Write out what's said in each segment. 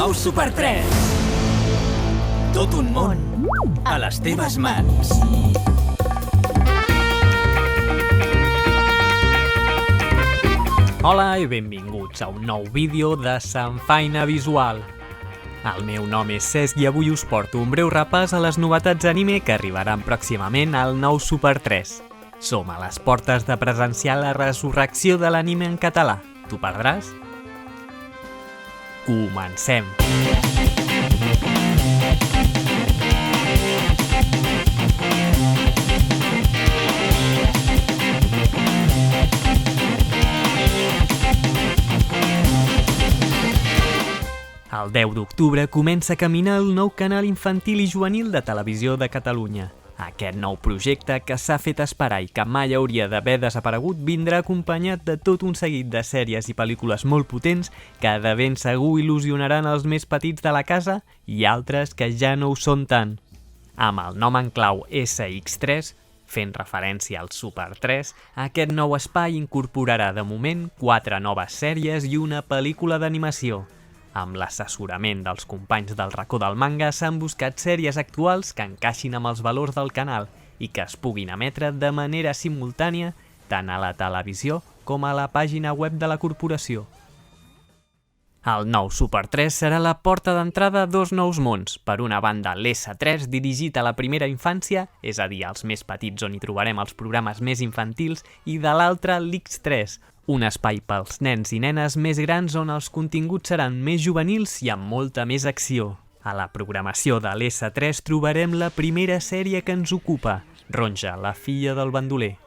nou Super 3. Tot un món a les teves mans. Hola i benvinguts a un nou vídeo de Samfaina Visual. El meu nom és Cesc i avui us porto un breu repàs a les novetats anime que arribaran pròximament al nou Super 3. Som a les portes de presenciar la resurrecció de l'anime en català. T'ho perdràs? Comencem! El 10 d'octubre comença a caminar el nou canal infantil i juvenil de Televisió de Catalunya. Aquest nou projecte, que s'ha fet esperar i que mai hauria d'haver desaparegut, vindrà acompanyat de tot un seguit de sèries i pel·lícules molt potents que de ben segur il·lusionaran els més petits de la casa i altres que ja no ho són tant. Amb el nom en clau SX3, fent referència al Super 3, aquest nou espai incorporarà de moment 4 noves sèries i una pel·lícula d'animació. Amb l'assessorament dels companys del racó del manga s'han buscat sèries actuals que encaixin amb els valors del canal i que es puguin emetre de manera simultània tant a la televisió com a la pàgina web de la corporació. El nou Super 3 serà la porta d'entrada a dos nous mons. Per una banda, l'S3, dirigit a la primera infància, és a dir, als més petits on hi trobarem els programes més infantils, i de l'altra, l'X3, un espai pels nens i nenes més grans on els continguts seran més juvenils i amb molta més acció. A la programació de l'S3 trobarem la primera sèrie que ens ocupa, Ronja, la filla del bandoler.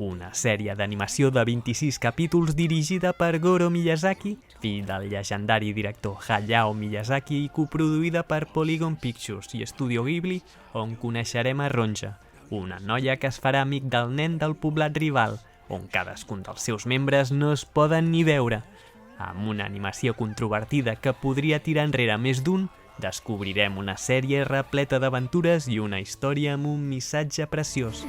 Una sèrie d'animació de 26 capítols dirigida per Goro Miyazaki, fill del llegendari director Hayao Miyazaki, i coproduïda per Polygon Pictures i Studio Ghibli, on coneixerem a Ronja, una noia que es farà amic del nen del poblat rival, on cadascun dels seus membres no es poden ni veure. Amb una animació controvertida que podria tirar enrere més d'un, descobrirem una sèrie repleta d'aventures i una història amb un missatge preciós.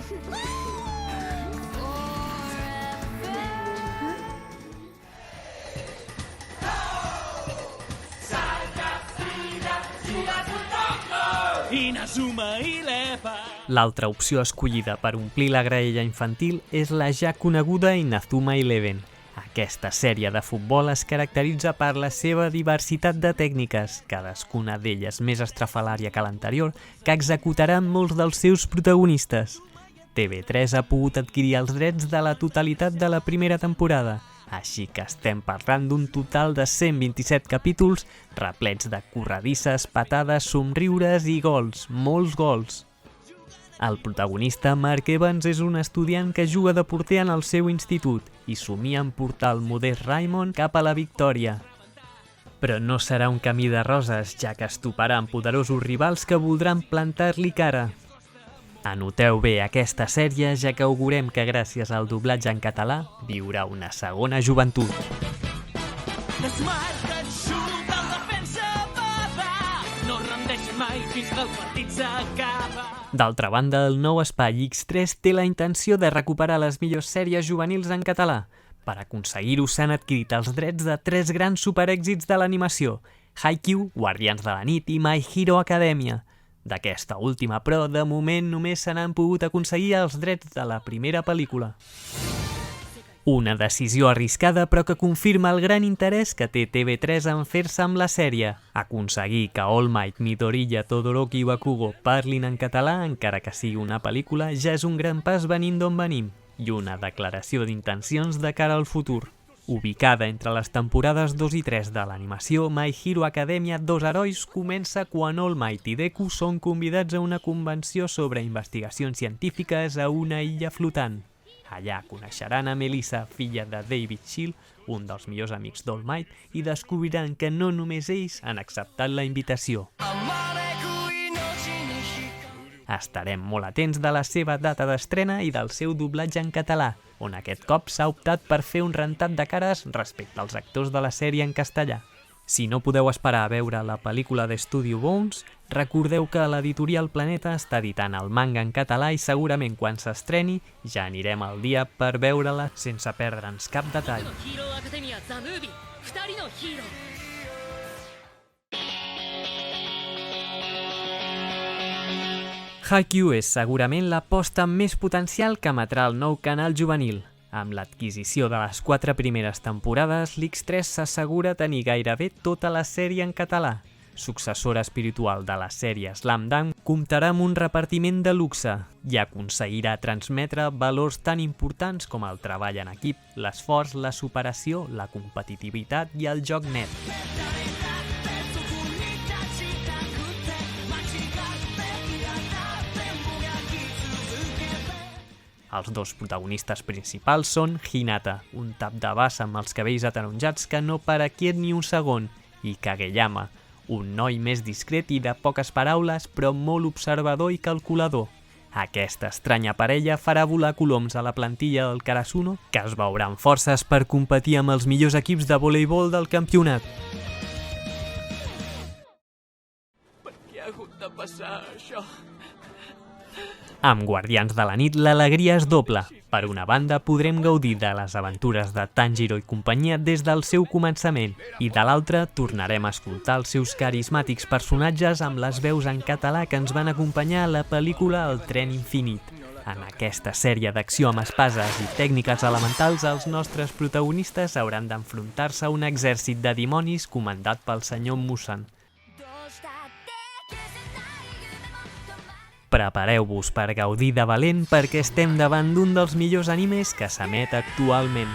L'altra opció escollida per omplir la graella infantil és la ja coneguda Inazuma Eleven. Aquesta sèrie de futbol es caracteritza per la seva diversitat de tècniques, cadascuna d'elles més estrafalària que l'anterior, que executaran molts dels seus protagonistes. TV3 ha pogut adquirir els drets de la totalitat de la primera temporada, així que estem parlant d'un total de 127 capítols replets de corredisses, patades, somriures i gols, molts gols. El protagonista, Mark Evans, és un estudiant que juga de porter en el seu institut i somia en portar el modest Raymond cap a la victòria. Però no serà un camí de roses, ja que es toparà amb poderosos rivals que voldran plantar-li cara. Anoteu bé aquesta sèrie, ja que augurem que gràcies al doblatge en català viurà una segona joventut. L'Smart et xuta el defensa, va, no rendeix mai fins que el partit s'acaba. D'altra banda, el nou espai X3 té la intenció de recuperar les millors sèries juvenils en català. Per aconseguir-ho s'han adquirit els drets de 3 grans superèxits de l'animació: Haikyuu, Guardians de la Nit i My Hero Academia. D'aquesta última, però, de moment només se n'han pogut aconseguir els drets de la primera pel·lícula. Una decisió arriscada però que confirma el gran interès que té TV3 en fer-se amb la sèrie. Aconseguir que All Might, Midoriya, Todoroki i Bakugo parlin en català, encara que sigui una pel·lícula, ja és un gran pas venint d'on venim, i una declaració d'intencions de cara al futur. Ubicada entre les temporades 2 i 3 de l'animació, My Hero Academia, dos herois, comença quan All Might i Deku són convidats a una convenció sobre investigacions científiques a una illa flotant. Allà coneixeran a Melissa, filla de David Shield, un dels millors amics d'All Might, i descobriran que no només ells han acceptat la invitació. Estarem molt atents de la seva data d'estrena i del seu doblatge en català, on aquest cop s'ha optat per fer un rentat de cares respecte als actors de la sèrie en castellà. Si no podeu esperar a veure la pel·lícula de Studio Bones, recordeu que l'editorial Planeta està editant el manga en català i segurament quan s'estreni ja anirem al dia per veure-la sense perdre'ns cap detall. Haikyuu és segurament l'aposta amb més potencial que emetrà el nou canal juvenil. Amb l'adquisició de les 4 primeres temporades, l'X3 s'assegura tenir gairebé tota la sèrie en català. Successora espiritual de la sèrie Slam Dunk, comptarà amb un repartiment de luxe i aconseguirà transmetre valors tan importants com el treball en equip, l'esforç, la superació, la competitivitat i el joc net. Els dos protagonistes principals són Hinata, un tap de bassa amb els cabells ataronjats que no para quiet ni un segon, i Kageyama, un noi més discret i de poques paraules però molt observador i calculador. Aquesta estranya parella farà volar coloms a la plantilla del Karasuno, que es veurà amb forces per competir amb els millors equips de voleibol del campionat. Per què ha hagut de passar això? Amb Guardians de la nit l'alegria és doble. Per una banda podrem gaudir de les aventures de Tanjiro i companyia des del seu començament i de l'altra tornarem a escoltar els seus carismàtics personatges amb les veus en català que ens van acompanyar a la pel·lícula El tren infinit. En aquesta sèrie d'acció amb espases i tècniques elementals, els nostres protagonistes hauran d'enfrontar-se a un exèrcit de dimonis comandat pel senyor Musan. Prepareu-vos per gaudir de valent perquè estem davant d'un dels millors animes que s'emet actualment.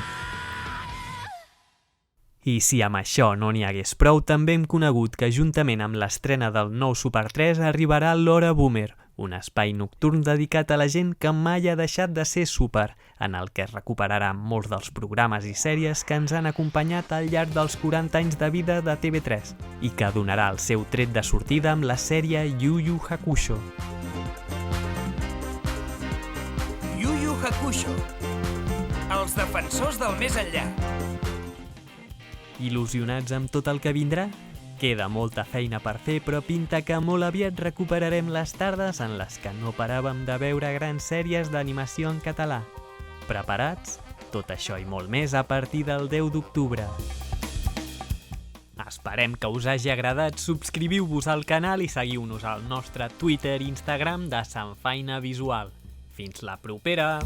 I si amb això no n'hi hagués prou, també hem conegut que juntament amb l'estrena del nou Super 3 arribarà l'Hora Boomer, un espai nocturn dedicat a la gent que mai ha deixat de ser súper, en el que es recuperaran molts dels programes i sèries que ens han acompanyat al llarg dels 40 anys de vida de TV3 i que donarà el seu tret de sortida amb la sèrie Yu Yu Hakusho. Yu Yu Hakusho, els defensors del més enllà. Il·lusionats amb tot el que vindrà? Queda molta feina per fer, però pinta que molt aviat recuperarem les tardes en les que no paràvem de veure grans sèries d'animació en català. Preparats? Tot això i molt més a partir del 10 d'octubre. Esperem que us hagi agradat, subscriviu-vos al canal i seguiu-nos al nostre Twitter i Instagram de Sanfaina Visual. Fins la propera!